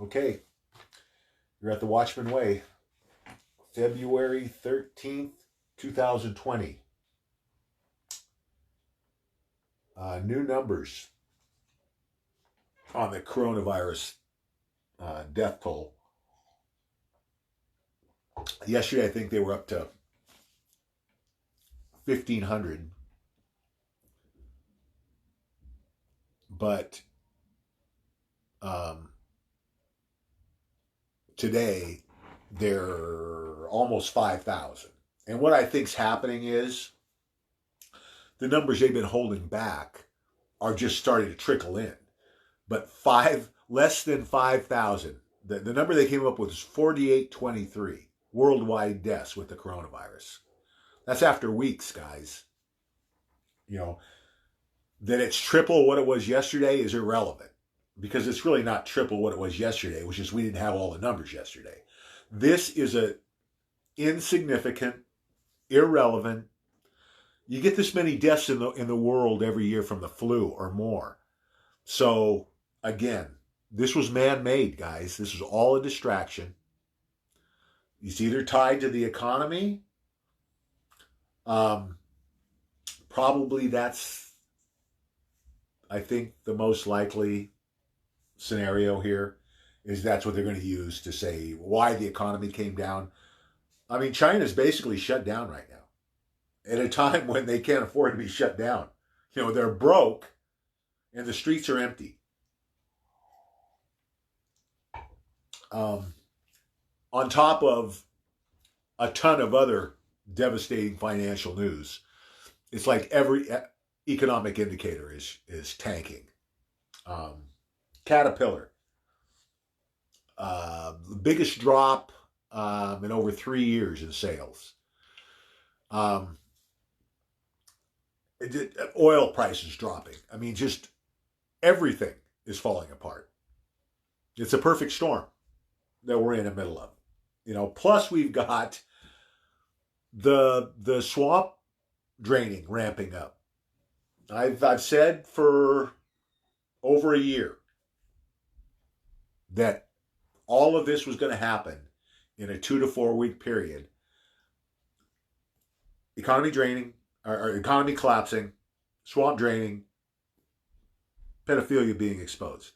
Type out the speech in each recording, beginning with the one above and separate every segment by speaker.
Speaker 1: Okay, you're at the Watchmen Way, February 13th, 2020. New numbers on the coronavirus death toll. Yesterday, I think they were up to 1,500. But today, they're almost 5,000. And what I think's happening is the numbers they've been holding back are just starting to trickle in. But less than 5,000. The number they came up with is 4,823 worldwide deaths with the coronavirus. That's after weeks, guys. You know, that it's triple what it was yesterday is irrelevant because it's really not triple what it was yesterday, which is we didn't have all the numbers yesterday. This is a insignificant, irrelevant. You get this many deaths in the world every year from the flu or more. So again, this was man-made, guys. This was all a distraction. It's either tied to the economy. Probably that's, I think, the most likely scenario here is that's what they're going to use to say why the economy came down. I mean, China's basically shut down right now at a time when they can't afford to be shut down. You know, they're broke and the streets are empty. On top of a ton of other devastating financial news, it's like every economic indicator is tanking. Caterpillar, the biggest drop in over 3 years in sales. Oil prices dropping. I mean, just everything is falling apart. It's a perfect storm that we're in the middle of. You know, plus we've got the swamp draining ramping up. I've said for over a year that all of this was going to happen in a 2 to 4 week period. Economy draining, or economy collapsing, swamp draining, pedophilia being exposed.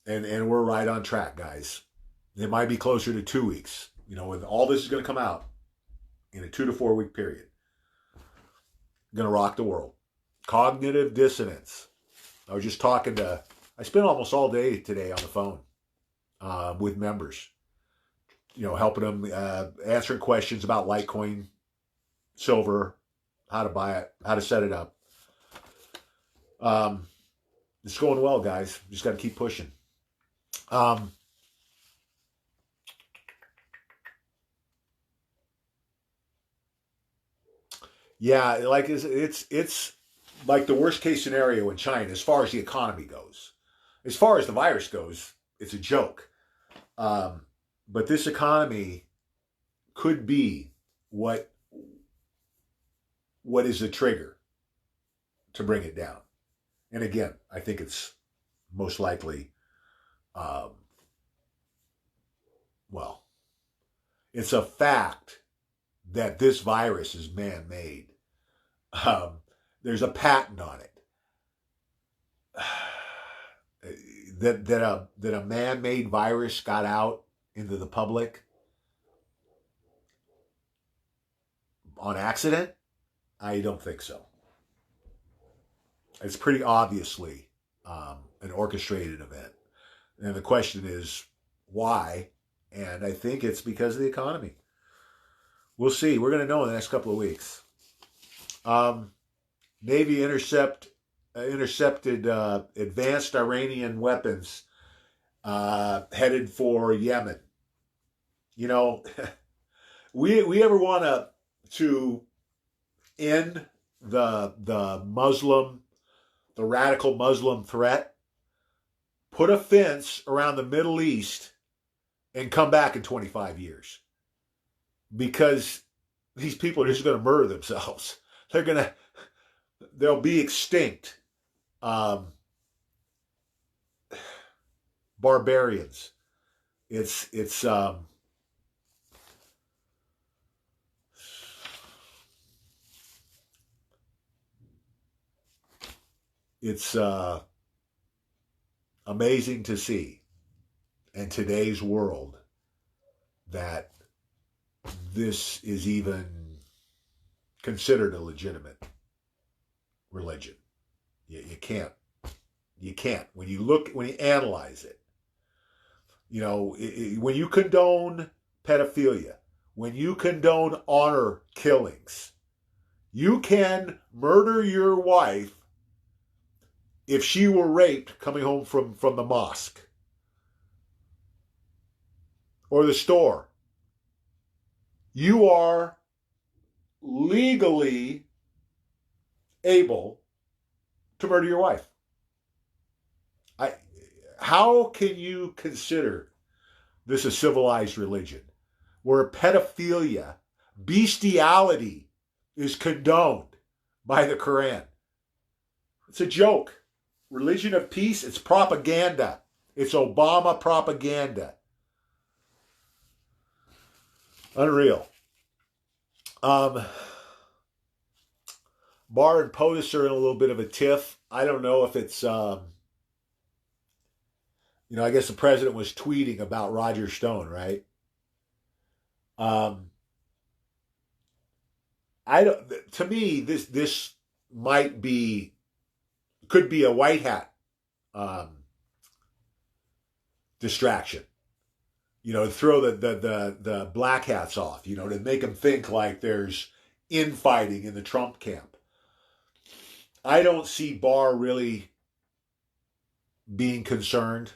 Speaker 1: And we're right on track, guys. It might be closer to 2 weeks. You know, when all this is going to come out in a 2 to 4 week period. Going to rock the world. Cognitive dissonance. I spent almost all day today on the phone with members. You know, helping them, answering questions about litecoin, silver, how to buy it, how to set it up. It's going well, guys. Just got to keep pushing. Yeah, like it's like the worst case scenario in China as far as the economy goes. As far as the virus goes, it's a joke. But this economy could be what is the trigger to bring it down. And again, I think it's most likely, it's a fact that this virus is man-made. There's a patent on it. That a man-made virus got out into the public on accident? I don't think so. It's pretty obviously an orchestrated event. And the question is, why? And I think it's because of the economy. We'll see. We're going to know in the next couple of weeks. Navy intercepted advanced Iranian weapons headed for Yemen. You know, we ever want to end the radical Muslim threat? Put a fence around the Middle East and come back in 25 years. Because these people are just going to murder themselves. They'll be extinct. barbarians. It's amazing to see in today's world that this is even considered a legitimate religion. You can't. When you analyze it, when you condone pedophilia, when you condone honor killings, you can murder your wife if she were raped coming home from the mosque or the store. You are legally able to murder your wife. How can you consider this a civilized religion where pedophilia, bestiality is condoned by the Quran? It's a joke. Religion of peace, it's propaganda. It's Obama propaganda. Unreal. Barr and POTUS are in a little bit of a tiff. I don't know if it's, I guess the president was tweeting about Roger Stone, right? To me, this could be a white hat distraction. To throw the black hats off, to make them think like there's infighting in the Trump camp. I don't see Barr really being concerned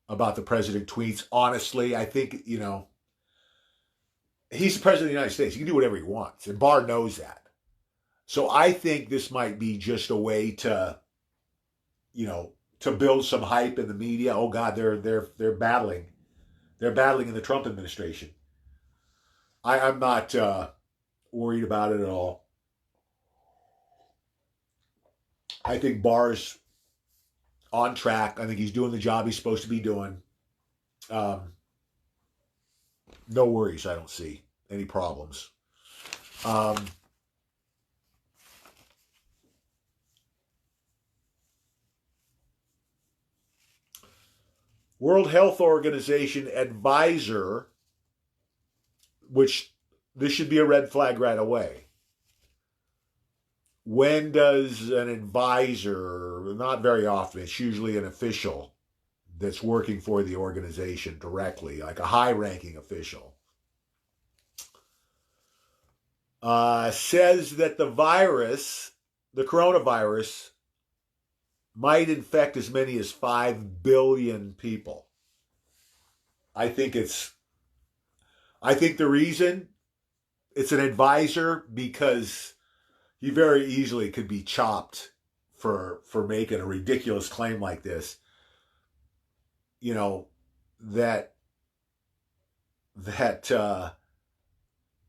Speaker 1: about the president tweets. Honestly, I think, he's the president of the United States. He can do whatever he wants, and Barr knows that. So I think this might be just a way to, to build some hype in the media. Oh God, they're battling. They're battling in the Trump administration. I'm not worried about it at all. I think Barr's on track. I think he's doing the job he's supposed to be doing. No worries. I don't see any problems. World Health Organization advisor, which this should be a red flag right away. When does an advisor, not very often, it's usually an official that's working for the organization directly, like a high-ranking official, says that the coronavirus, might infect as many as 5 billion people. I think the reason it's an advisor because he very easily could be chopped for making a ridiculous claim like this. That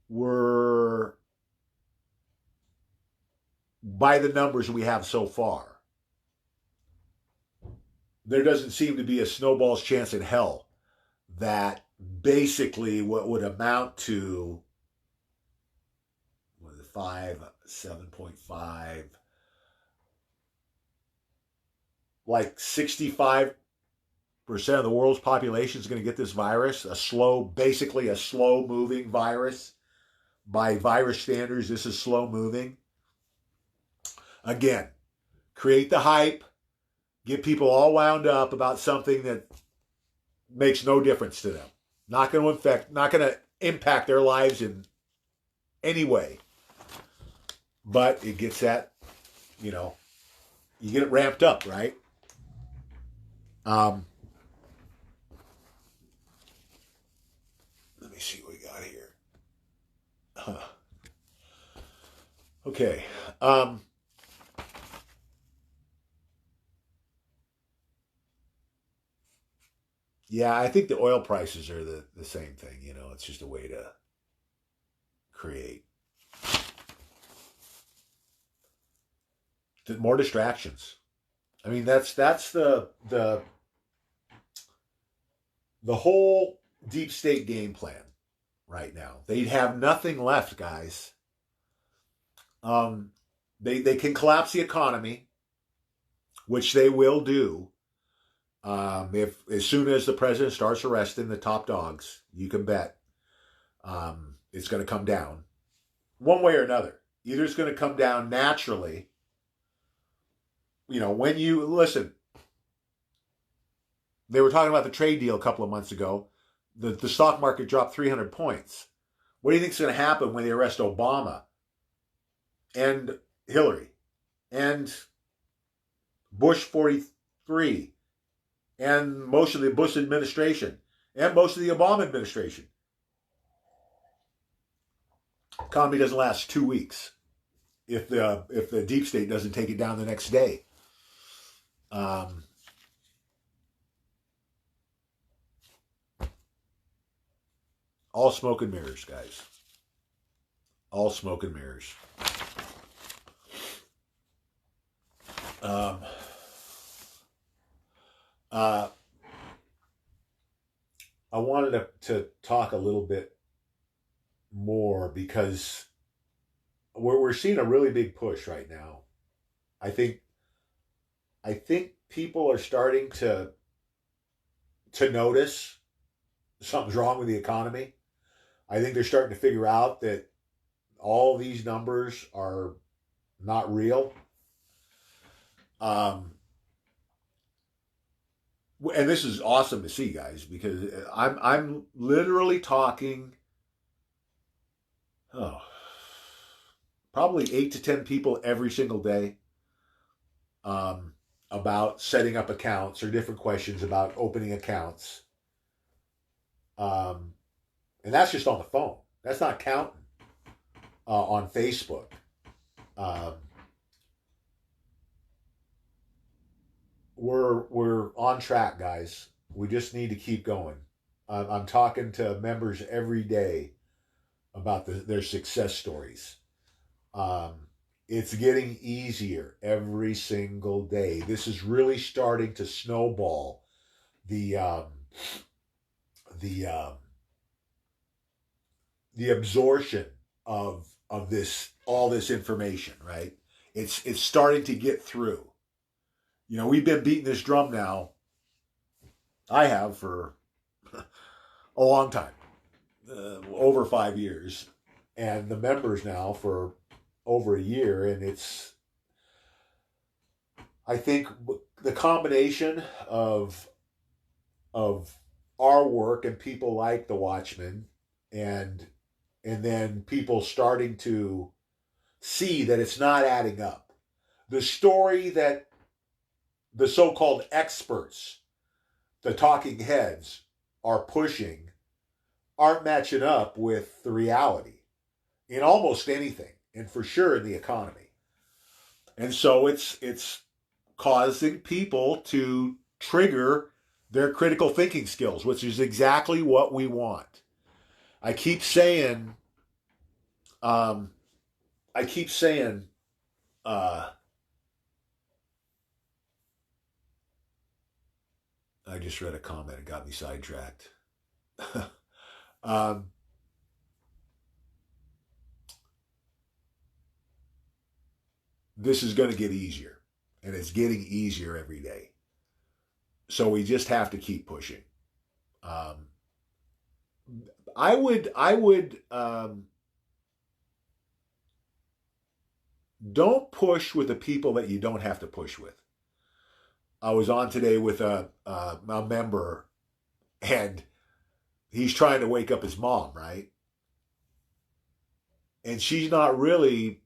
Speaker 1: we're, by the numbers we have so far, there doesn't seem to be a snowball's chance in hell that basically what would amount to 7.5, like 65% of the world's population is going to get this virus, basically a slow moving virus. By virus standards, this is slow moving. Again, create the hype, get people all wound up about something that makes no difference to them. Not going to impact their lives in any way. But it gets that, you get it ramped up, right? Let me see what we got here. Okay. Yeah, I think the oil prices are the same thing. It's just a way to create more distractions. I mean, that's the the whole deep state game plan right now. They'd have nothing left, guys. They can collapse the economy, which they will do. If as soon as the president starts arresting the top dogs, you can bet it's going to come down one way or another. Either it's going to come down naturally. When you listen, they were talking about the trade deal a couple of months ago. The stock market dropped 300 points. What do you think is going to happen when they arrest Obama and Hillary and Bush 43 and most of the Bush administration and most of the Obama administration? Economy doesn't last 2 weeks if the deep state doesn't take it down the next day. All smoke and mirrors, guys. All smoke and mirrors. I wanted to talk a little bit more because we're seeing a really big push right now. I think people are starting to notice something's wrong with the economy. I think they're starting to figure out that all these numbers are not real. And this is awesome to see, guys, because I'm literally talking probably 8 to 10 people every single day about setting up accounts or different questions about opening accounts. And that's just on the phone. That's not counting on Facebook. We're on track, guys. We just need to keep going. I'm talking to members every day about their success stories. It's getting easier every single day. This is really starting to snowball the absorption of all this information, right? It's starting to get through. We've been beating this drum now. I have for a long time, over 5 years, and the members now for over a year. And I think the combination of our work and people like the Watchmen, and then people starting to see that it's not adding up. The story that the so-called experts, the talking heads, are pushing aren't matching up with the reality in almost anything, and for sure in the economy. And so it's causing people to trigger their critical thinking skills, which is exactly what we want. I keep saying, I just read a comment. It got me sidetracked. This is going to get easier, and it's getting easier every day. So we just have to keep pushing. I would don't push with the people that you don't have to push with. I was on today with a member, and he's trying to wake up his mom, right? And she's not really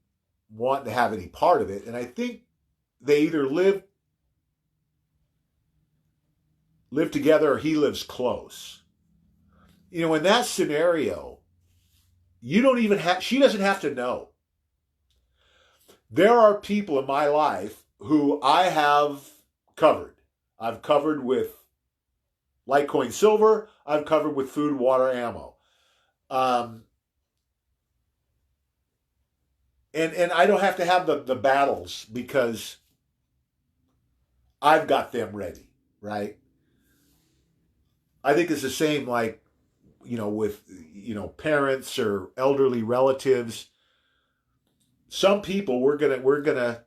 Speaker 1: wanting to have any part of it. And I think they either live together or he lives close. In that scenario, she doesn't have to know. There are people in my life who I have covered. I've covered with Litecoin silver. I've covered with food, water, ammo. And I don't have to have the battles because I've got them ready, right? I think it's the same, like, with, parents or elderly relatives. Some people we're gonna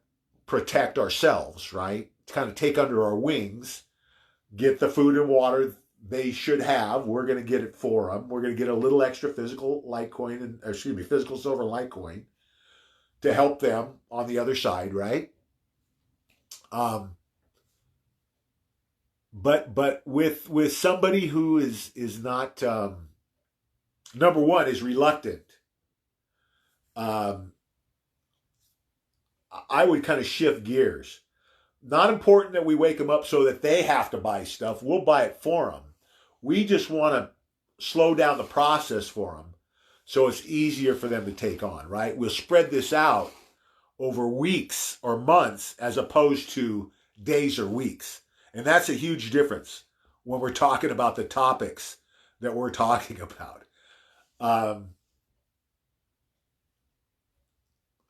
Speaker 1: protect ourselves, right? Kind of take under our wings, get the food and water they should have. We're going to get it for them. We're going to get a little extra physical Litecoin, physical silver Litecoin to help them on the other side, right? But with somebody who is not, number one, is reluctant. Um, I would kind of shift gears. Not important that we wake them up so that they have to buy stuff. We'll buy it for them. We just want to slow down the process for them so it's easier for them to take on, right? We'll spread this out over weeks or months as opposed to days or weeks. And that's a huge difference when we're talking about the topics that we're talking about.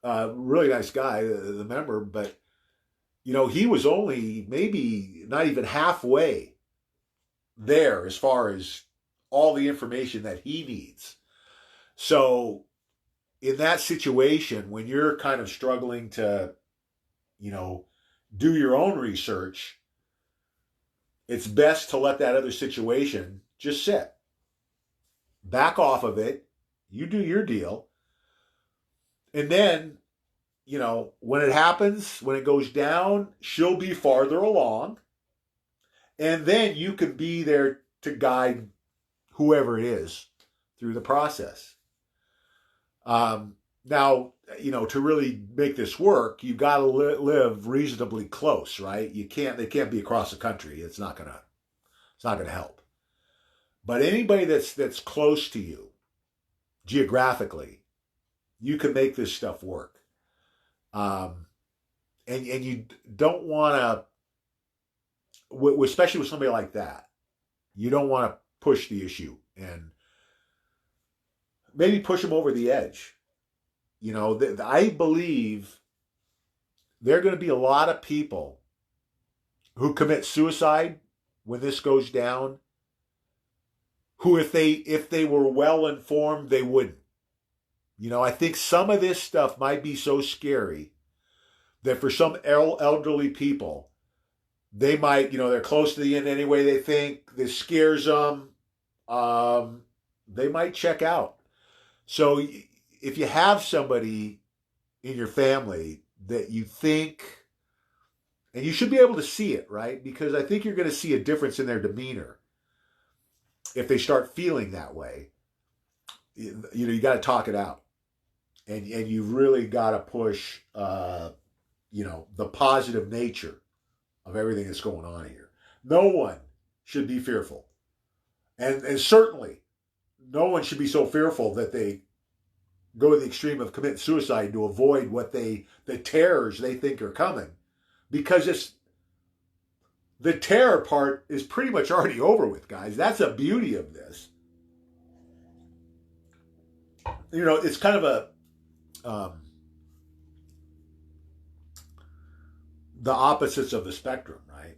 Speaker 1: Really nice guy, the member, but he was only maybe not even halfway there as far as all the information that he needs. So in that situation, when you're kind of struggling to, do your own research, it's best to let that other situation just sit. Back off of it. You do your deal. And then, when it happens, when it goes down, she'll be farther along. And then you can be there to guide whoever it is through the process. Now, to really make this work, you've got to live reasonably close, right? They can't be across the country. It's not gonna help. But anybody that's close to you geographically, you can make this stuff work. And you don't want to, especially with somebody like that, you don't want to push the issue and maybe push them over the edge. I believe there are going to be a lot of people who commit suicide when this goes down, who if they were well informed, they wouldn't. I think some of this stuff might be so scary that for some elderly people, they might, they're close to the end anyway, they think this scares them. They might check out. So if you have somebody in your family that you think, and you should be able to see it, right? Because I think you're going to see a difference in their demeanor if they start feeling that way. You got to talk it out. And you really got to push, the positive nature of everything that's going on here. No one should be fearful. And certainly, no one should be so fearful that they go to the extreme of committing suicide to avoid the terrors they think are coming. Because the terror part is pretty much already over with, guys. That's the beauty of this. It's kind of the opposites of the spectrum, right?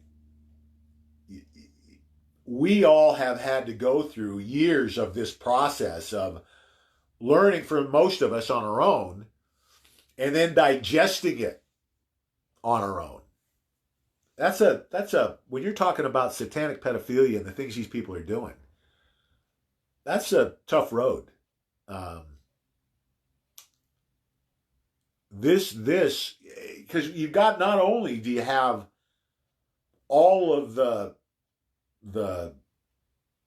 Speaker 1: We all have had to go through years of this process of learning, for most of us, on our own, and then digesting it on our own. That's when you're talking about satanic pedophilia and the things these people are doing, that's a tough road. This, because you've got, not only do you have all of the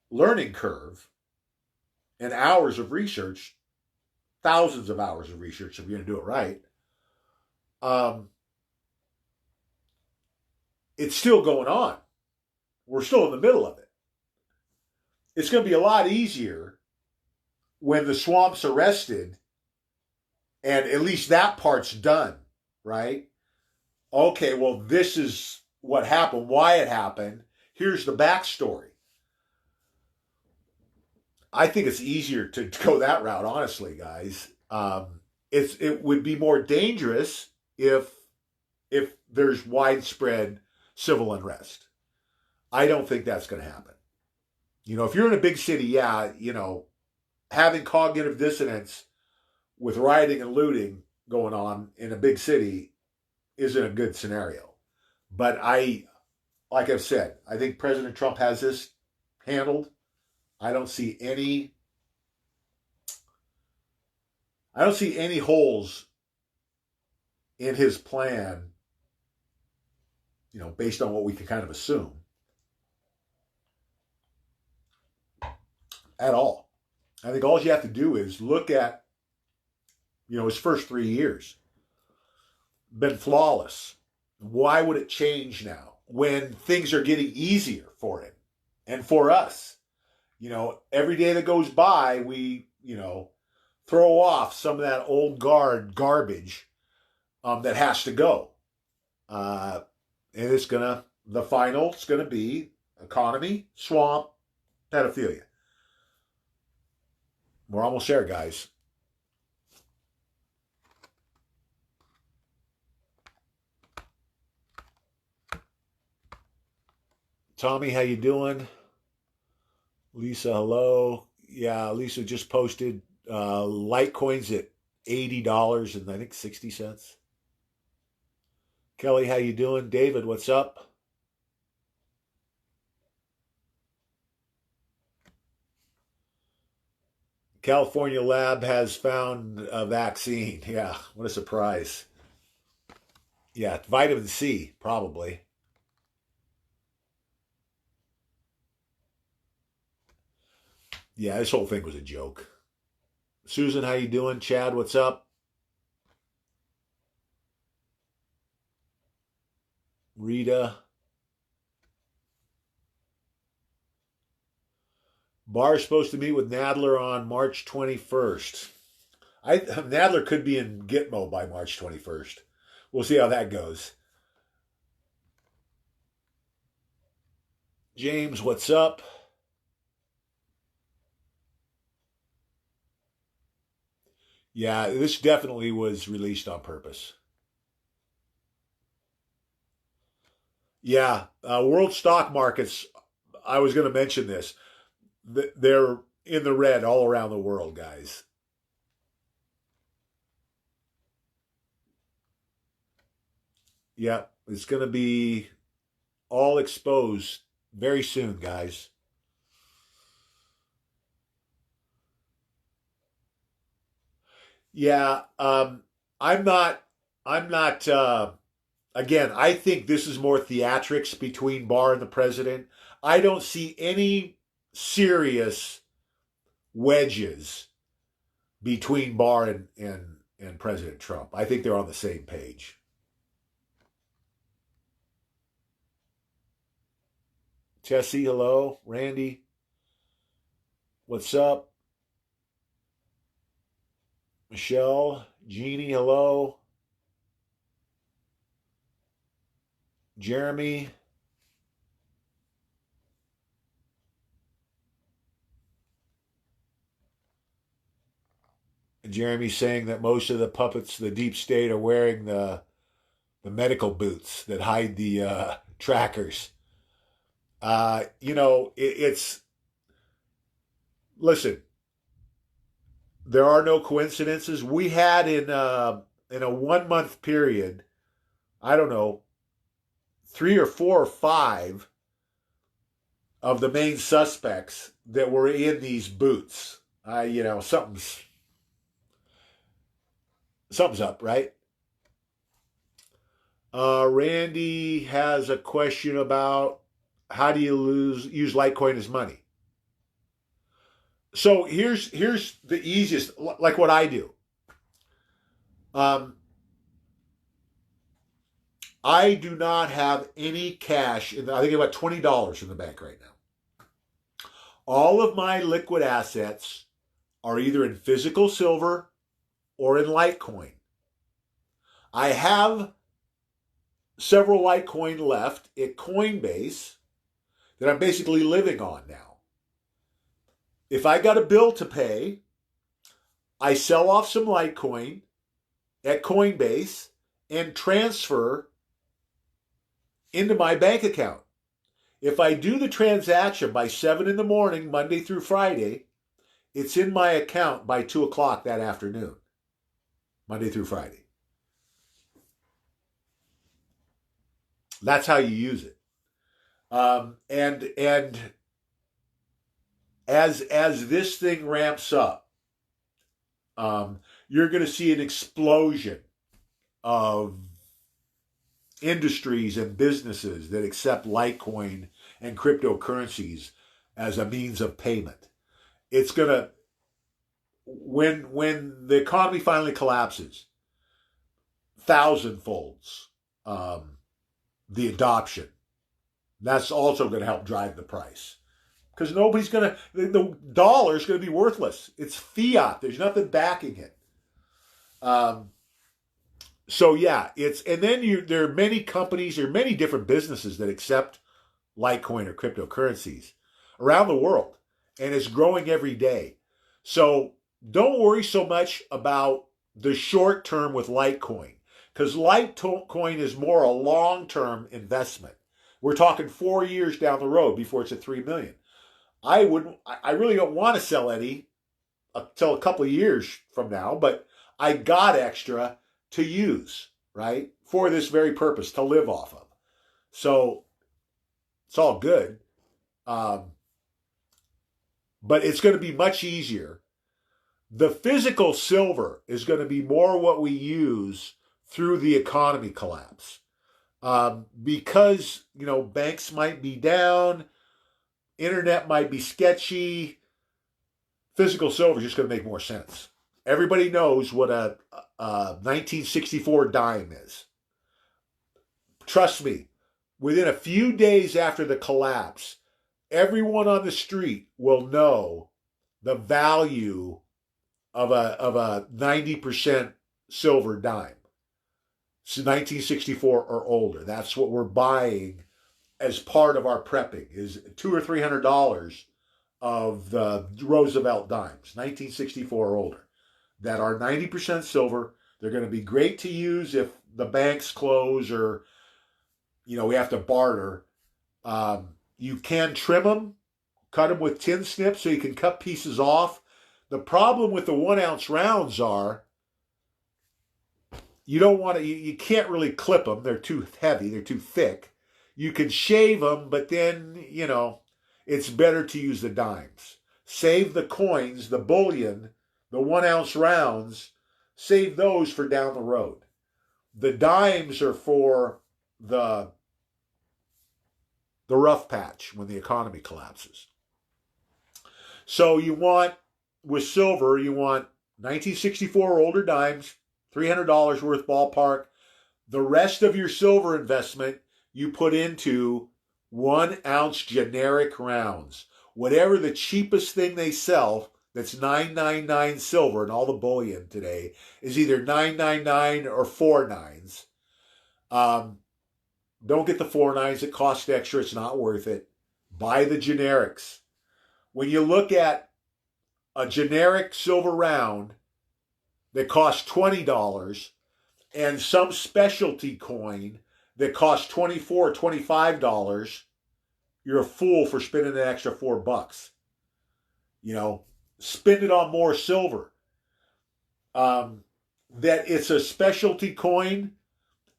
Speaker 1: learning curve and hours of research, thousands of hours of research if you're going to do it right, it's still going on. We're still in the middle of it. It's going to be a lot easier when the swamp's arrested and at least that part's done, right? Okay, well, this is what happened, why it happened. Here's the backstory. I think it's easier to go that route, honestly, guys. It would be more dangerous if there's widespread civil unrest. I don't think that's going to happen. If you're in a big city, yeah, having cognitive dissonance with rioting and looting going on in a big city isn't a good scenario. But like I've said, I think President Trump has this handled. I don't see any holes in his plan, based on what we can kind of assume at all. I think all you have to do is look at, his first 3 years. Been flawless. Why would it change now when things are getting easier for him and for us? Every day that goes by, we, throw off some of that old guard garbage that has to go. And the final's going to be economy, swamp, pedophilia. We're almost there, guys. Tommy, how you doing? Lisa, hello. Yeah, Lisa just posted Litecoin's at $80 and I think 60 cents. Kelly, how you doing? David, what's up? California lab has found a vaccine. Yeah, what a surprise. Yeah, vitamin C, probably. Yeah, this whole thing was a joke. Susan, how you doing? Chad, what's up? Rita. Barr's supposed to meet with Nadler on March 21st. Nadler could be in Gitmo by March 21st. We'll see how that goes. James, what's up? Yeah, this definitely was released on purpose. Yeah, world stock markets, I was going to mention this. They're in the red all around the world, guys. Yeah, it's going to be all exposed very soon, guys. Yeah, I'm not. I'm not. Again, I think this is more theatrics between Barr and the president. I don't see any serious wedges between Barr and President Trump. I think they're on the same page. Tessie, hello. Randy, what's up? Michelle, Jeannie, hello. Jeremy. Jeremy's saying that most of the puppets, the deep state, are wearing the medical boots that hide the trackers. It's listen. There are no coincidences. We had in a 1 month period, I don't know, 3 or 4 or 5 of the main suspects that were in these boots. Something's up, right? Randy has a question about how do you use Litecoin as money. So here's the easiest, like what I do. I do not have any cash. I think about $20 in the bank right now. All of my liquid assets are either in physical silver or in Litecoin. I have several Litecoin left at Coinbase that I'm basically living on now. If I got a bill to pay, I sell off some Litecoin at Coinbase and transfer into my bank account. If I do the transaction by 7 in the morning, Monday through Friday, it's in my account by 2 o'clock that afternoon, Monday through Friday. That's how you use it. And as this thing ramps up, you're going to see an explosion of industries and businesses that accept Litecoin and cryptocurrencies as a means of payment. It's going to, when the economy finally collapses, thousandfolds the adoption. That's also going to help drive the price. Because nobody's going to, the dollar's going to be worthless. It's fiat. There's nothing backing it. So yeah, and then there are many companies, there are many different businesses that accept Litecoin or cryptocurrencies around the world. And it's growing every day. So don't worry so much about the short term with Litecoin. Because Litecoin is more a long-term investment. We're talking 4 years down the road before it's at 3 million. I really don't want to sell any until a couple of years from now, but I got extra to use, right? For this very purpose, to live off of. So it's all good. But it's going to be much easier. The physical silver is going to be more what we use through the economy collapse. Because, banks might be down, internet might be sketchy, physical silver is just going to make more sense. Everybody knows what a 1964 dime is. Trust me, within a few days after the collapse, everyone on the street will know the value of a 90% silver dime. It's 1964 or older. That's what we're buying as part of our prepping, is $200 or $300 of the Roosevelt dimes, 1964 or older, that are 90% silver. They're going to be great to use if the banks close or, we have to barter. You can trim them, cut them with tin snips so you can cut pieces off. The problem with the 1 ounce rounds are, you can't really clip them. They're too heavy. They're too thick. You can shave them, but then, it's better to use the dimes. Save the coins, the bullion, the 1 ounce rounds, save those for down the road. The dimes are for the rough patch when the economy collapses. So with silver, you want 1964 or older dimes, $300 worth ballpark. The rest of your silver investment you put into 1 ounce generic rounds. Whatever the cheapest thing they sell that's 999 silver, and all the bullion today is either 999 or 4 nines. Don't get the 4 nines. It costs extra. It's not worth it. Buy the generics. When you look at a generic silver round that costs $20 and some specialty coin that costs $24, $25, you're a fool for spending an extra $4. Spend it on more silver. That it's a specialty coin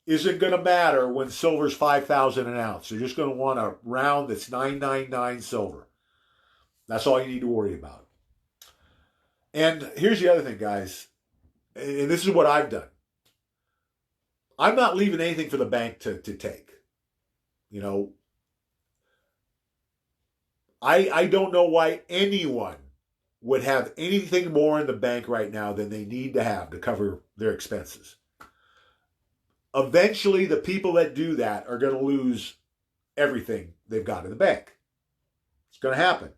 Speaker 1: isn't going to matter when silver's 5,000 an ounce. You're just going to want a round that's 999 silver. That's all you need to worry about. And here's the other thing, guys. And this is what I've done. I'm not leaving anything for the bank to take. I don't know why anyone would have anything more in the bank right now than they need to have to cover their expenses. Eventually, the people that do that are going to lose everything they've got in the bank. It's going to happen.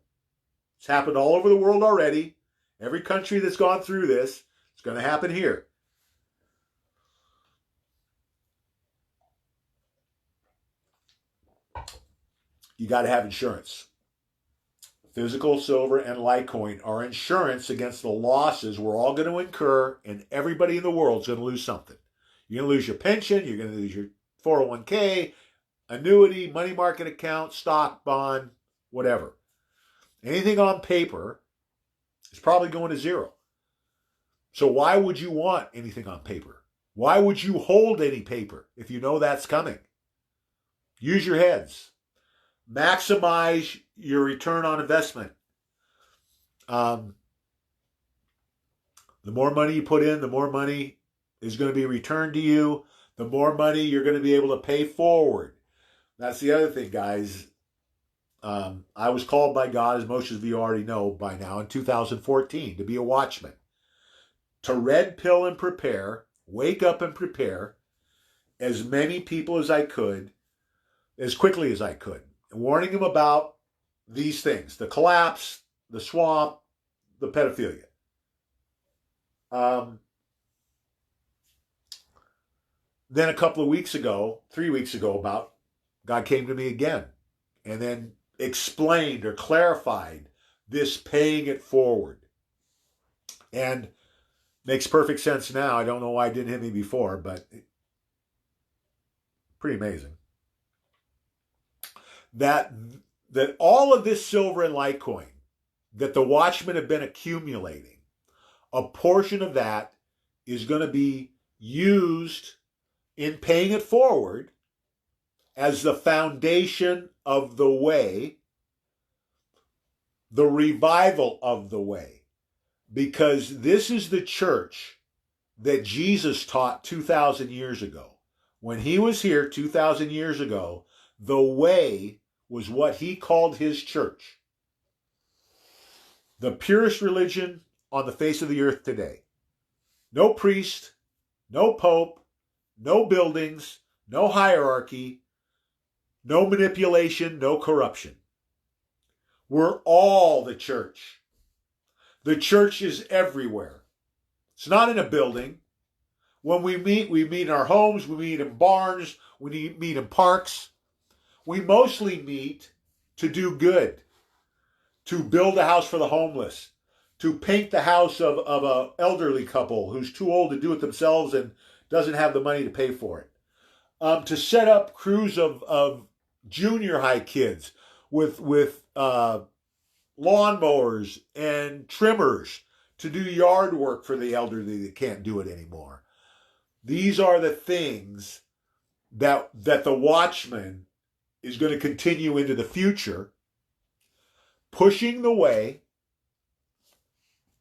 Speaker 1: It's happened all over the world already. Every country that's gone through this, it's going to happen here. You got to have insurance. Physical silver and Litecoin are insurance against the losses we're all going to incur, and everybody in the world is going to lose something. You're going to lose your pension. You're going to lose your 401k. annuity, money market account, stock, bond, whatever. Anything on paper is probably going to zero. So why would you want anything on paper? Why would you hold any paper if you know that's coming? Use your heads. Maximize your return on investment. The more money you put in, the more money is going to be returned to you. The more money you're going to be able to pay forward. That's the other thing, guys. I was called by God, as most of you already know by now, in 2014 to be a watchman. To red pill and prepare, wake up and prepare as many people as I could, as quickly as I could, and warning them about these things: the collapse, the swamp, the pedophilia. Then a couple of weeks ago, 3 weeks ago about, God came to me again and then explained or clarified this paying it forward. And makes perfect sense now. I don't know why it didn't hit me before, but pretty amazing. That all of this silver and Litecoin that the Watchmen have been accumulating, a portion of that is going to be used in paying it forward as the foundation of the way, the revival of the way. Because this is the church that Jesus taught 2,000 years ago. When he was here 2,000 years ago, the way was what he called his church. The purest religion on the face of the earth today. No priest, no pope, no buildings, no hierarchy, no manipulation, no corruption. We're all the church. The church is everywhere. It's not in a building. When we meet in our homes, we meet in barns, we meet in parks. We mostly meet to do good, to build a house for the homeless, to paint the house of an elderly couple who's too old to do it themselves and doesn't have the money to pay for it, to set up crews of junior high kids with lawnmowers and trimmers to do yard work for the elderly that can't do it anymore. These are the things that the Watchman is going to continue into the future, pushing the way,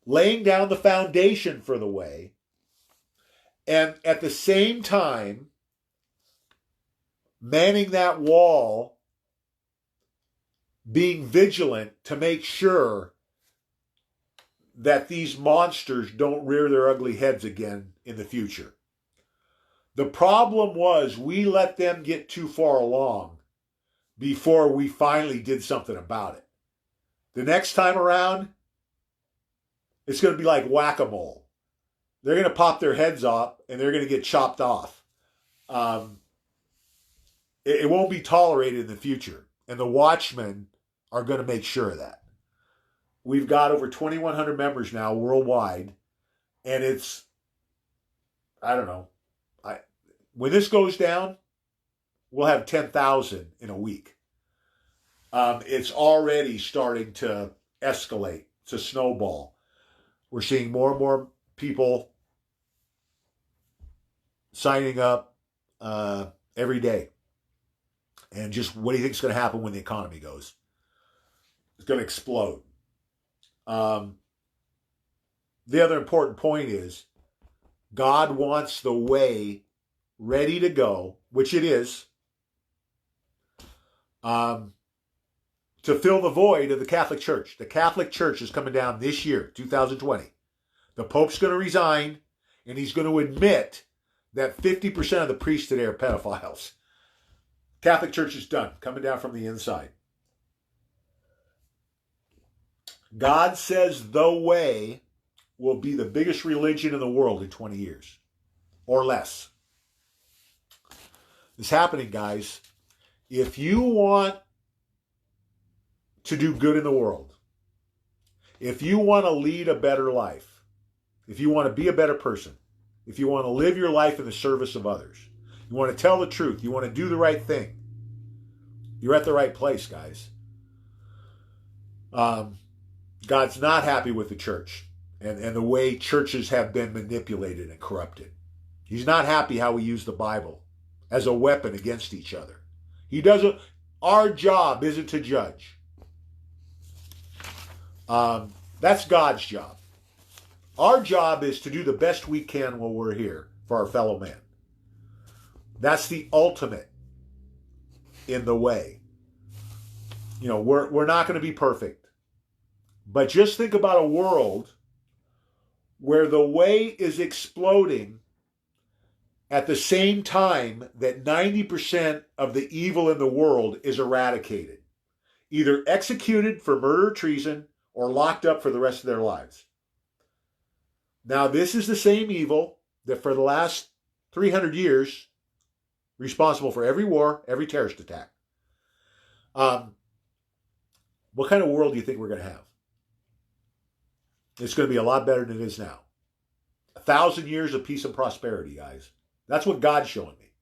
Speaker 1: laying down the foundation for the way, and at the same time, manning that wall, being vigilant to make sure that these monsters don't rear their ugly heads again in the future. The problem was we let them get too far along before we finally did something about it. The next time around, it's going to be like whack-a-mole. They're going to pop their heads up and they're going to get chopped off. It won't be tolerated in the future. And the Watchmen are going to make sure of that. We've got over 2,100 members now worldwide. And it's, I don't know. When this goes down, we'll have 10,000 in a week. It's already starting to escalate, to snowball. We're seeing more and more people signing up every day. And just what do you think is going to happen when the economy goes? It's going to explode. The other important point is God wants the way ready to go, which it is, to fill the void of the Catholic Church. The Catholic Church is coming down this year, 2020. The Pope's going to resign, and he's going to admit that 50% of the priests today are pedophiles. Catholic Church is done, coming down from the inside. God says the way will be the biggest religion in the world in 20 years, or less. It's happening, guys. If you want to do good in the world, if you want to lead a better life, if you want to be a better person, if you want to live your life in the service of others, you want to tell the truth, you want to do the right thing, You're at the right place, guys. God's not happy with the church and the way churches have been manipulated and corrupted. He's not happy how we use the Bible as a weapon against each other. He doesn't. Our job isn't to judge. That's God's job. Our job is to do the best we can while we're here for our fellow man. That's the ultimate in the way. You know, we're not going to be perfect. But just think about a world where the way is exploding at the same time that 90% of the evil in the world is eradicated, either executed for murder or treason or locked up for the rest of their lives. Now, this is the same evil that for the last 300 years, responsible for every war, every terrorist attack. What kind of world do you think we're going to have? It's going to be a lot better than it is now. 1,000 years of peace and prosperity, guys. That's what God's showing me.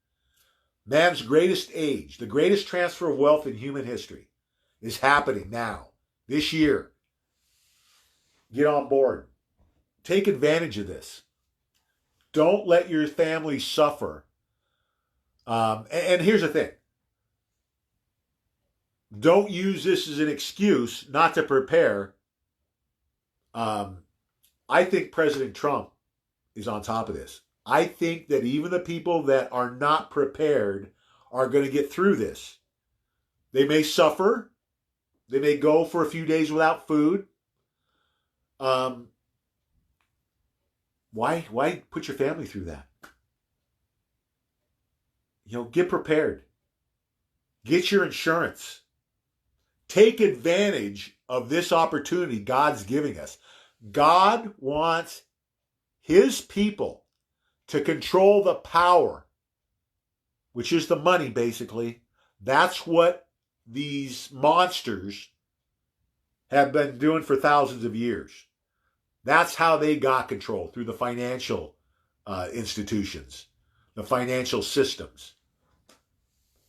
Speaker 1: Man's greatest age, the greatest transfer of wealth in human history is happening now, this year. Get on board. Take advantage of this. Don't let your family suffer. And here's the thing. Don't use this as an excuse not to prepare. I think President Trump is on top of this. I think that even the people that are not prepared are going to get through this. They may suffer. They may go for a few days without food. Why put your family through that? You know, get prepared. Get your insurance. Take advantage of this opportunity God's giving us. God wants his people to control the power, which is the money, basically. That's what these monsters have been doing for thousands of years. That's how they got control, through the financial institutions, the financial systems.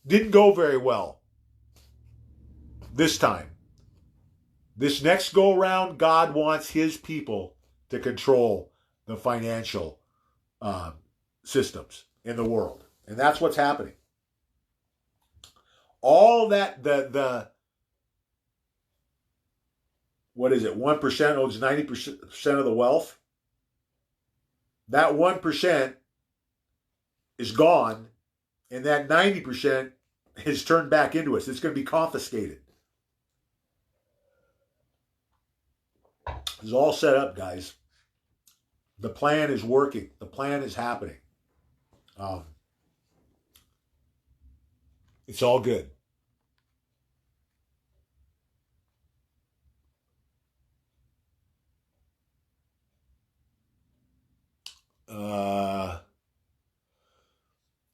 Speaker 1: Didn't go very well this time. This next go around, God wants his people to control the financial systems in the world. And that's what's happening. All that, what is it, 1% owns 90% of the wealth. That 1% is gone, and that 90% is turned back into us. It's going to be confiscated. It's all set up, guys. The plan is working. The plan is happening. It's all good.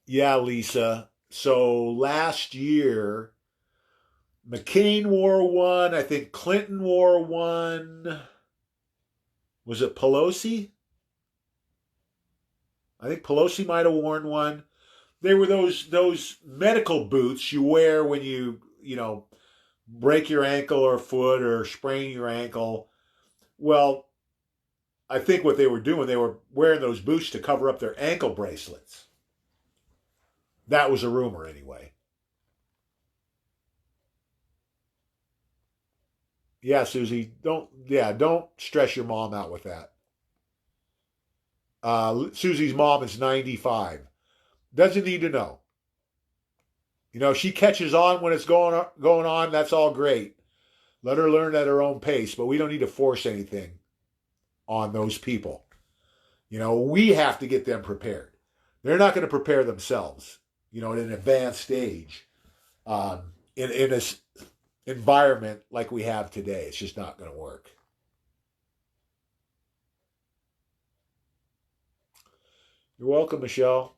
Speaker 1: Yeah, Lisa. So last year, McCain wore one. I think Clinton wore one. Was it Pelosi? I think Pelosi might have worn one. They were those medical boots you wear when you break your ankle or foot or sprain your ankle. Well, I think what they were doing, they were wearing those boots to cover up their ankle bracelets. That was a rumor anyway. Yeah, Susie, don't stress your mom out with that. Susie's mom is 95. Doesn't need to know. She catches on when it's going on. That's all great. Let her learn at her own pace, but we don't need to force anything on those people. We have to get them prepared. They're not going to prepare themselves, at an advanced stage, in this environment like we have today. It's just not going to work. You're welcome, Michelle.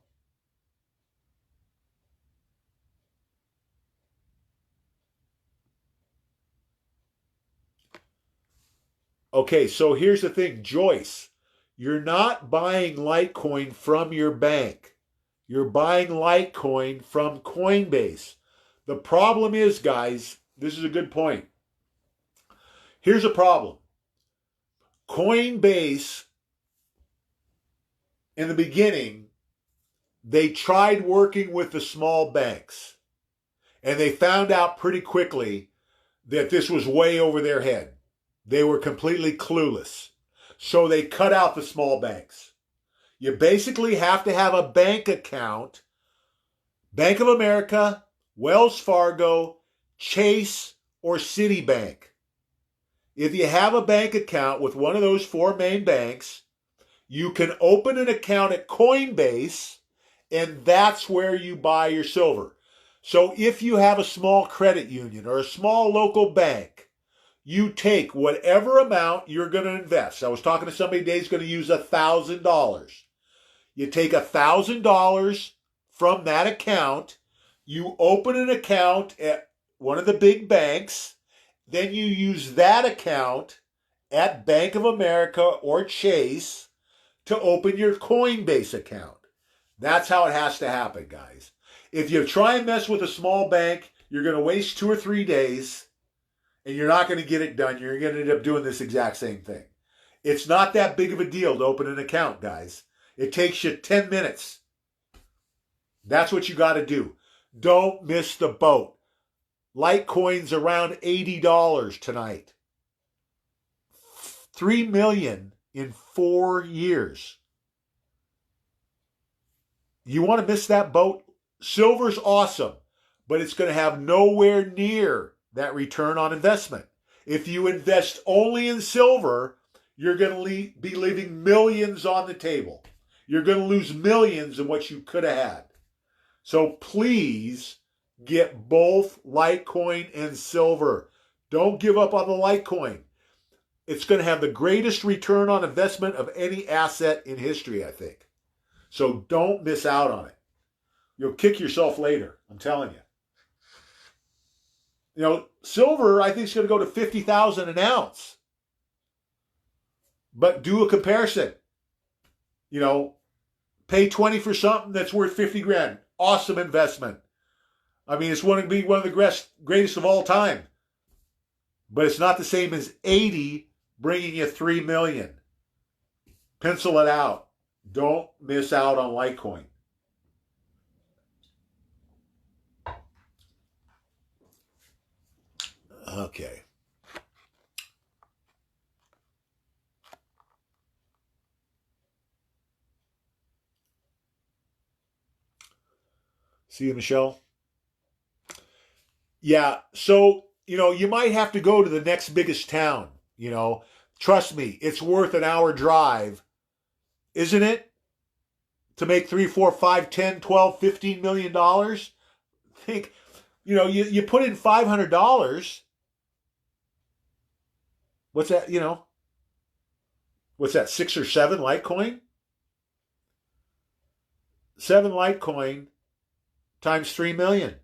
Speaker 1: Okay, so here's the thing, Joyce. You're not buying Litecoin from your bank. You're buying Litecoin from Coinbase. The problem is, guys, this is a good point. Here's a problem. Coinbase, in the beginning, they tried working with the small banks, and they found out pretty quickly that this was way over their head. They were completely clueless. So they cut out the small banks. You basically have to have a bank account. Bank of America, Wells Fargo, Chase, or Citibank. If you have a bank account with one of those four main banks, you can open an account at Coinbase, and that's where you buy your silver. So if you have a small credit union or a small local bank, you take whatever amount you're going to invest. I was talking to somebody today who's going to use $1,000. You take $1,000 from that account, you open an account at one of the big banks, then you use that account at Bank of America or Chase to open your Coinbase account. That's how it has to happen, guys. If you try and mess with a small bank, you're going to waste 2 or 3 days, and you're not going to get it done. You're going to end up doing this exact same thing. It's not that big of a deal to open an account, guys. It takes you 10 minutes. That's what you got to do. Don't miss the boat. Litecoin's around $80 tonight. $3 million in 4 years. You want to miss that boat? Silver's awesome, but it's going to have nowhere near that return on investment. If you invest only in silver, you're going to be leaving millions on the table. You're going to lose millions of what you could have had. So please get both Litecoin and silver. Don't give up on the Litecoin. It's going to have the greatest return on investment of any asset in history, I think. So don't miss out on it. You'll kick yourself later, I'm telling you. You know, silver, I think, is going to go to $50,000 an ounce. But do a comparison. You know, pay 20 for something that's worth 50 grand. Awesome investment. I mean, it's going to be one of the greatest of all time. But it's not the same as 80 bringing you 3 million. Pencil it out. Don't miss out on Litecoin. Okay. See you, Michelle. Yeah, so, you know, you might have to go to the next biggest town, you know. Trust me, it's worth an hour drive, isn't it? To make 3, 4, 5, 10, 12, $15 million. Think, you know, you put in $500. What's that, you know? What's that, 6 or 7 Litecoin? 7 Litecoin times 3 million.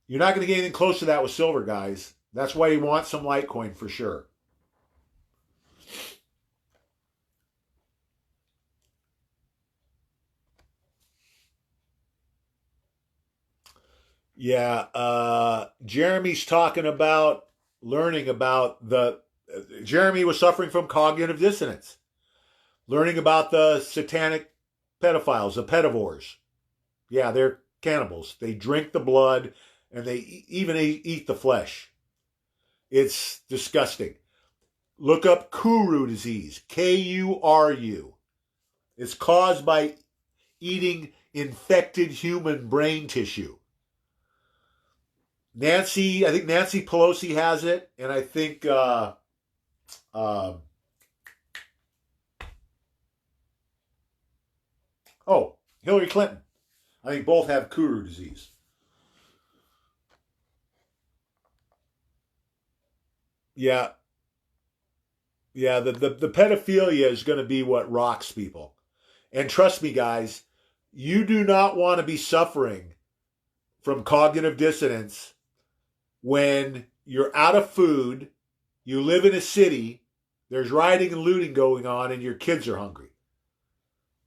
Speaker 1: You're not going to get anything close to that with silver, guys. That's why you want some Litecoin for sure. Yeah, Jeremy's talking about learning about Jeremy was suffering from cognitive dissonance. Learning about the satanic pedophiles, the pedivores. Yeah, they're cannibals. They drink the blood and they even eat the flesh. It's disgusting. Look up Kuru disease, Kuru. It's caused by eating infected human brain tissue. I think Nancy Pelosi has it, and I think Hillary Clinton. I think both have Kuru disease. Yeah. Yeah, the pedophilia is going to be what rocks people. And trust me, guys, you do not want to be suffering from cognitive dissonance when you're out of food, you live in a city, there's rioting and looting going on, and your kids are hungry.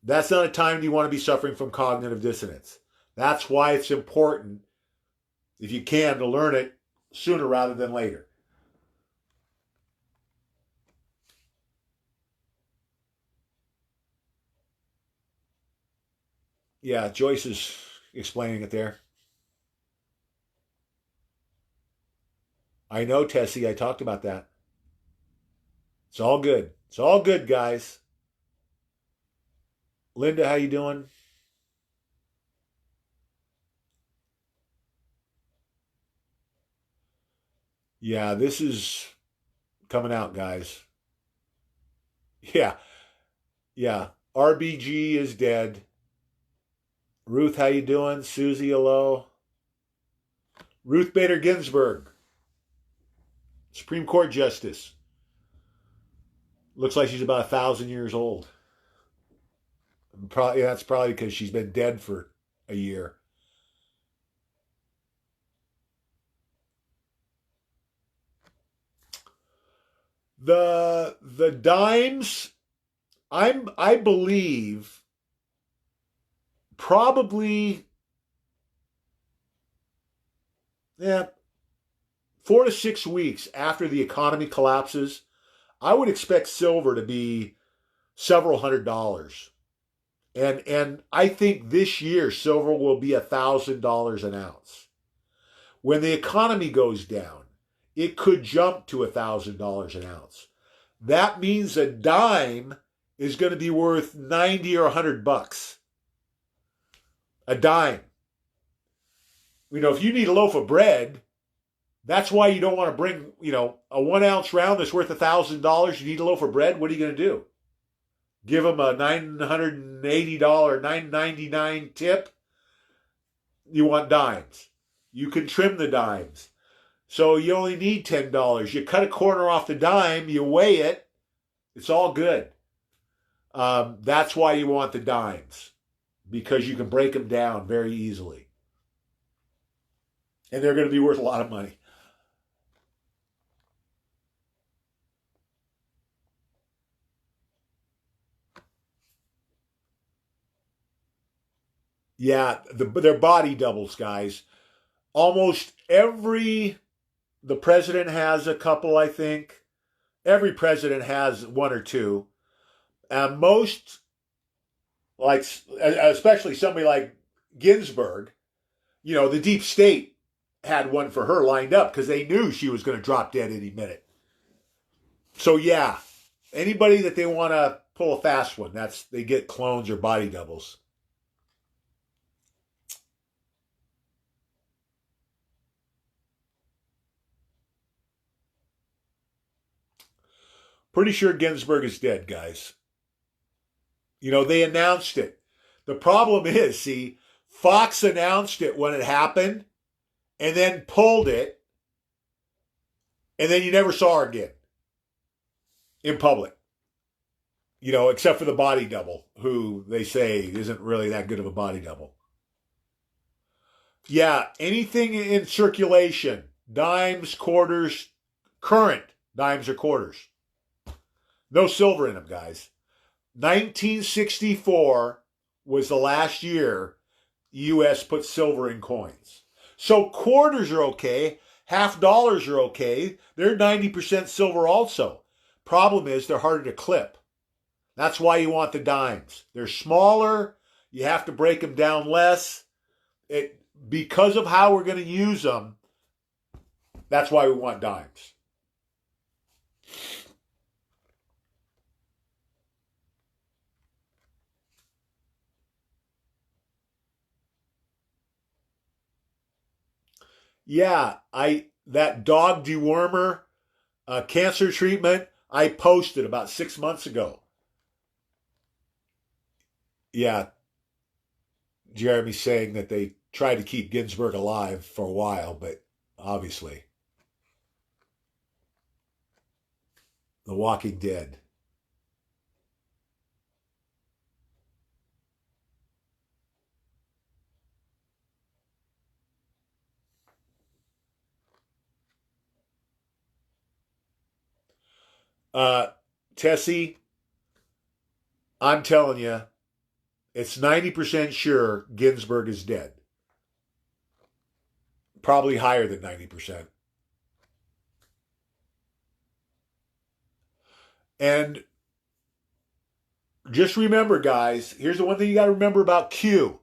Speaker 1: That's not a time you want to be suffering from cognitive dissonance. That's why it's important if you can, to learn it sooner rather than later. Yeah, Joyce is explaining it there. I know, Tessie. I talked about that. It's all good. It's all good, guys. Linda, how you doing? Yeah, this is coming out, guys. Yeah, yeah. RBG is dead. Ruth, how you doing? Susie, hello. Ruth Bader Ginsburg, Supreme Court Justice. Looks like she's about 1,000 years old. Probably that's probably because she's been dead for a year. The dimes, I believe probably, yeah, 4 to 6 weeks after the economy collapses, I would expect silver to be several $100s. And I think this year silver will be $1,000 an ounce. When the economy goes down, it could jump to $1,000 an ounce. That means a dime is going to be worth 90 or $100. A dime. You know, if you need a loaf of bread, that's why you don't want to bring, a 1 ounce round that's worth $1,000. You need a loaf of bread. What are you going to do? Give them a $980, $9.99 tip? You want dimes. You can trim the dimes. So you only need $10. You cut a corner off the dime, you weigh it, it's all good. That's why you want the dimes, because you can break them down very easily. And they're going to be worth a lot of money. Yeah, they're body doubles, guys. Almost the president has a couple, I think. Every president has one or two. Most, like, especially somebody like Ginsburg, the deep state had one for her lined up because they knew she was going to drop dead any minute. So yeah, anybody that they want to pull a fast one, they get clones or body doubles. Pretty sure Ginsburg is dead, guys. They announced it. The problem is, see, Fox announced it when it happened and then pulled it, and then you never saw her again in public. Except for the body double, who they say isn't really that good of a body double. Yeah, anything in circulation, dimes, quarters, current dimes or quarters. No silver in them, guys. 1964 was the last year the U.S. put silver in coins. So quarters are okay. $50 are okay. They're 90% silver also. Problem is they're harder to clip. That's why you want the dimes. They're smaller. You have to break them down less. Because of how we're going to use them, that's why we want dimes. Yeah, that dog dewormer cancer treatment I posted about 6 months ago. Yeah, Jeremy's saying that they tried to keep Ginsburg alive for a while, but obviously, The Walking Dead. Uh, Tessie, I'm telling you, it's 90% sure Ginsburg is dead. Probably higher than 90%. And just remember, guys, here's the one thing you got to remember about Q.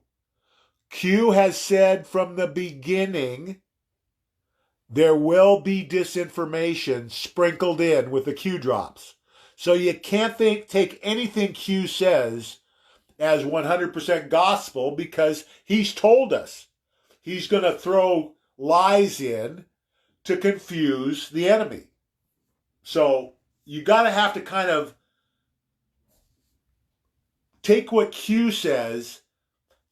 Speaker 1: Q has said from the beginning there will be disinformation sprinkled in with the Q drops. So you can't take anything Q says as 100% gospel, because he's told us he's going to throw lies in to confuse the enemy. So you got to have to kind of take what Q says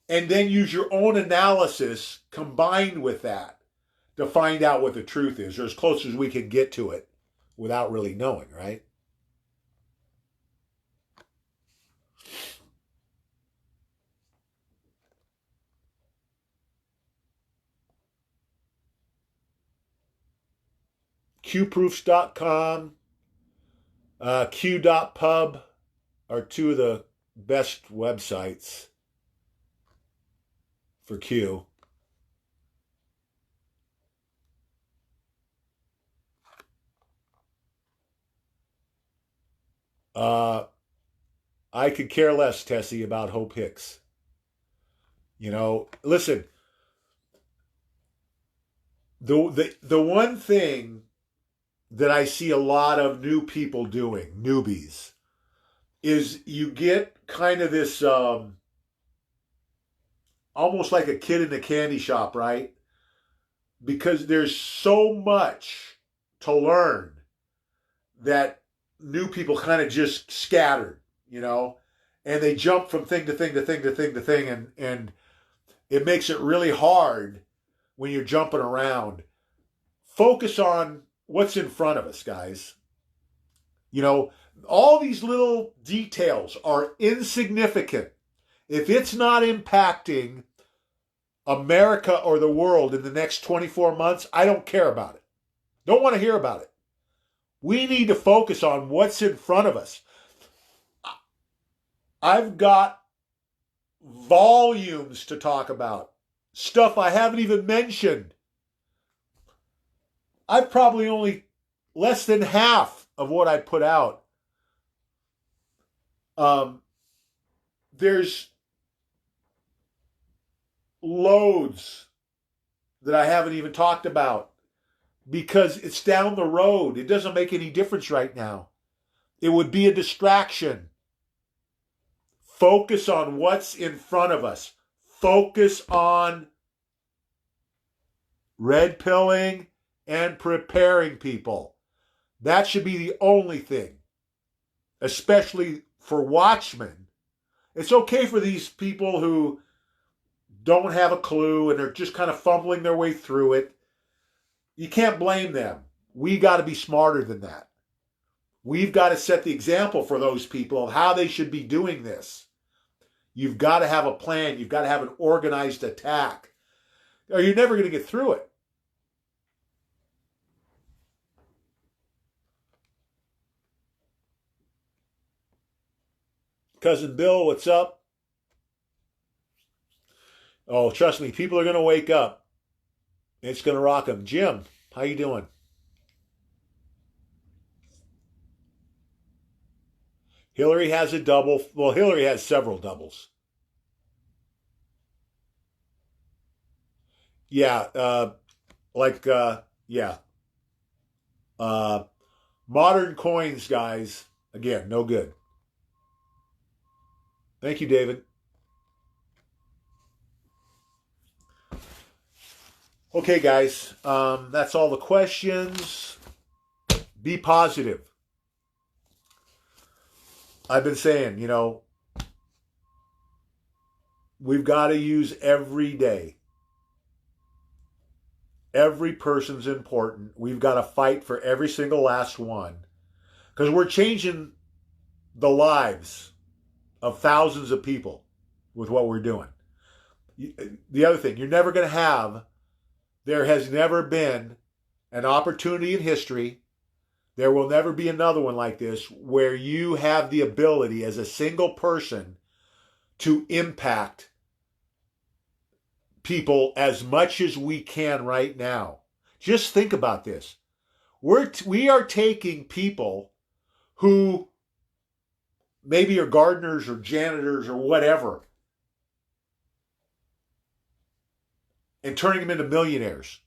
Speaker 1: and then use your own analysis combined with that to find out what the truth is, or as close as we can get to it without really knowing, right? QProofs.com, Q.pub are two of the best websites for Q. I could care less, Tessie, about Hope Hicks. You know, listen, the one thing that I see a lot of new people doing, newbies, is you get kind of this almost like a kid in a candy shop, right? Because there's so much to learn that new people kind of just scattered, you know, and they jump from thing to thing to thing to thing to thing, and it makes it really hard when you're jumping around. Focus on what's in front of us, guys. You know, all these little details are insignificant. If it's not impacting America or the world in the next 24 months, I don't care about it. Don't want to hear about it. We need to focus on what's in front of us. I've got volumes to talk about. Stuff I haven't even mentioned. I've probably only less than half of what I put out. There's loads that I haven't even talked about because it's down the road. It doesn't make any difference right now. It would be a distraction. Focus on what's in front of us. Focus on red pilling and preparing people. That should be the only thing, especially for Watchmen. It's okay for these people who don't have a clue and are just kind of fumbling their way through it. You can't blame them. We got to be smarter than that. We've got to set the example for those people of how they should be doing this. You've got to have a plan. You've got to have an organized attack, or you're never going to get through it. Cousin Bill, what's up? Oh, trust me, people are going to wake up. It's going to rock them. Jim, how you doing? Hillary has a double. Well, Hillary has several doubles. Yeah, yeah. Uh, Modern coins, guys. Again, no good. Thank you, David. Okay, guys. That's all the questions. Be positive. I've been saying, you know, we've got to use every day. Every person's important. We've got to fight for every single last one. Because we're changing the lives of thousands of people with what we're doing. The other thing, you're never going to have, there has never been an opportunity in history, there will never be another one like this, where you have the ability as a single person to impact people as much as we can right now. Just think about this. We are taking people who maybe are gardeners or janitors or whatever and turning them into millionaires.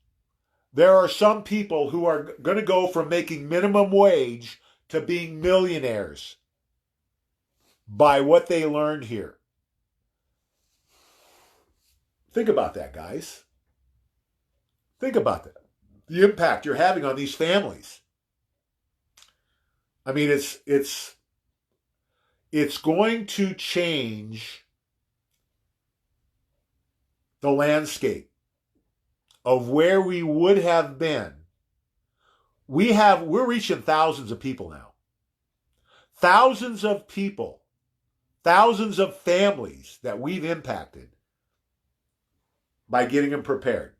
Speaker 1: There are some people who are going to go from making minimum wage to being millionaires by what they learned here. Think about that, guys. Think about that. The impact you're having on these families. I mean, it's going to change the landscape of where we would have been. We're reaching thousands of people now. Thousands of people, thousands of families that we've impacted by getting them prepared.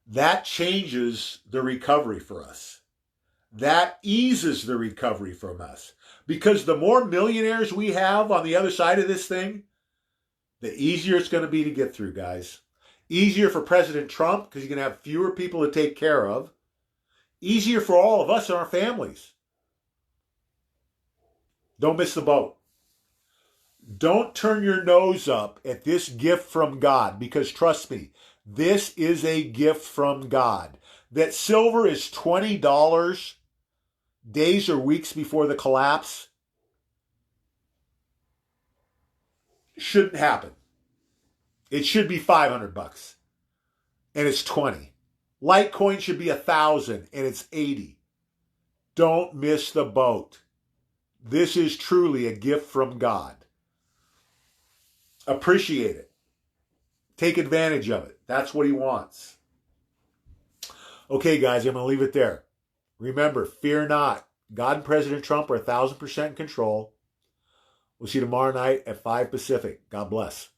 Speaker 1: That changes the recovery for us. That eases the recovery from us. Because the more millionaires we have on the other side of this thing, the easier it's going to be to get through, guys. Easier for President Trump because he's going to have fewer people to take care of. Easier for all of us and our families. Don't miss the boat. Don't turn your nose up at this gift from God, because trust me, this is a gift from God. That silver is $20 days or weeks before the collapse shouldn't happen. It should be $500 and it's 20. Litecoin should be 1,000 and it's 80. Don't miss the boat. This is truly a gift from God. Appreciate it. Take advantage of it. That's what he wants. Okay, guys, I'm going to leave it there. Remember, fear not. God and President Trump are 1,000% in control. We'll see you tomorrow night at 5 Pacific. God bless.